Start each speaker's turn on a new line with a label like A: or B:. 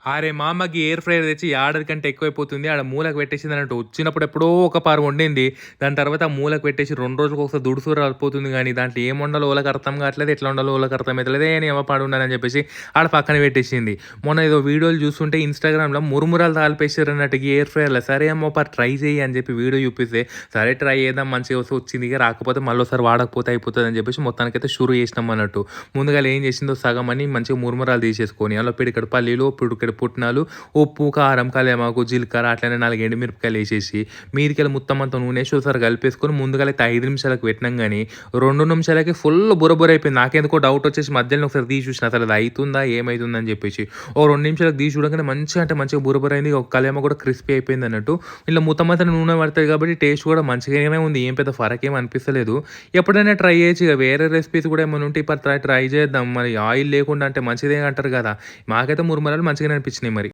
A: అరే! మా అమ్మకి ఎయిర్ ఫ్రైయర్ తెచ్చి ఏడాది కంటే ఎక్కువైపోతుంది. ఆడ మూలకు పెట్టేసిందన్నట్టు. వచ్చినప్పుడు ఎప్పుడో ఒక పారు వండింది. దాని తర్వాత ఆ మూలకు పెట్టేసి 2 రోజులకొకసారి దుడుసురు అయిపోతుంది గానీ, దాంట్లో ఏం వండాలో ఓళ్ళకి అర్థం కావట్లేదు. ఎట్లా వండాలో ఓళ్ళకి అర్థమైతలేదు. "ఏ నీ అవ్వ పాడుండని" చెప్పేసి ఆడ పక్కన పెట్టేసింది. మొన్న ఏదో వీడియోలు చూస్తుంటే ఇన్‌స్టాగ్రామ్‌లో మురుమురాలు తాలిపేసిర్రన్నట్టు ఈ ఎయిర్ ఫ్రైయర్‌ల. సరే అమ్మ ఒకసారి ట్రై చెయ్యి అని చెప్పి వీడియో చూపిస్తే, సరే ట్రై చేద్దాం మంచిగా వస్తే వచ్చింది. ఇగ రాకపోతే మళ్ళోసారి వాడకపోతే అయిపోతదని చెప్పేసి మొత్తానికైతే షురు చేసినాం అన్నట్టు. ముందుగాల ఏం చేసిందో సగం అని మంచిగా మురుమురాలు తీసేసుకొని, అందులో పిడికెడు పల్లీలు, పిడికెడు పుట్నాలు, ఉప్పు, కారం, కల్యామాకు, జీలకర్ర అట్లనే 4 ఎండుమిరపకాయలేసేసి, మీదికెళ్ళి మొత్తం అంతా నూనేసి ఒకసారి కలిపేసుకొని ముందుగాలైతే 5 నిమిషాలకు పెట్టినాం గానీ, 2 నిమిషాలకే ఫుల్ బుర బుర అయిపోయింది. నాకెందుకో డౌటొచ్చేసి మధ్యలోనే ఒకసారి తీసి చూసిన. అసలు అది అయితుందా? ఏమైతుందని చెప్పేసి. ఓ 2 నిమిషాలకు తీసి చూడంగానే మంచిగా అంటే మంచిగా బుర బుర అయింది. ఒక కల్యామా కూడా క్రిస్పీ అయిపోయిందన్నట్టు. ఇలా మొత్తం అంతా నూనె పడతది కాబట్టి టేస్ట్ కూడా మంచిగానే ఉంది. ఏం పెద్ద ఫరకేం అనిపిస్తలేదు. ఎప్పుడైనా ట్రై చేయొచ్చు ఇగ. వేరే రెసిపీస్ కూడా ఏమైనా ఉంటే ఇప్పుడు ట్రై చేద్దాం. మరి ఆయిల్ లేకుండా అంటే మంచిదే అంటారు కదా! మాకైతే మురుమురాలు మంచిగానే అనిపించినాయి మరి.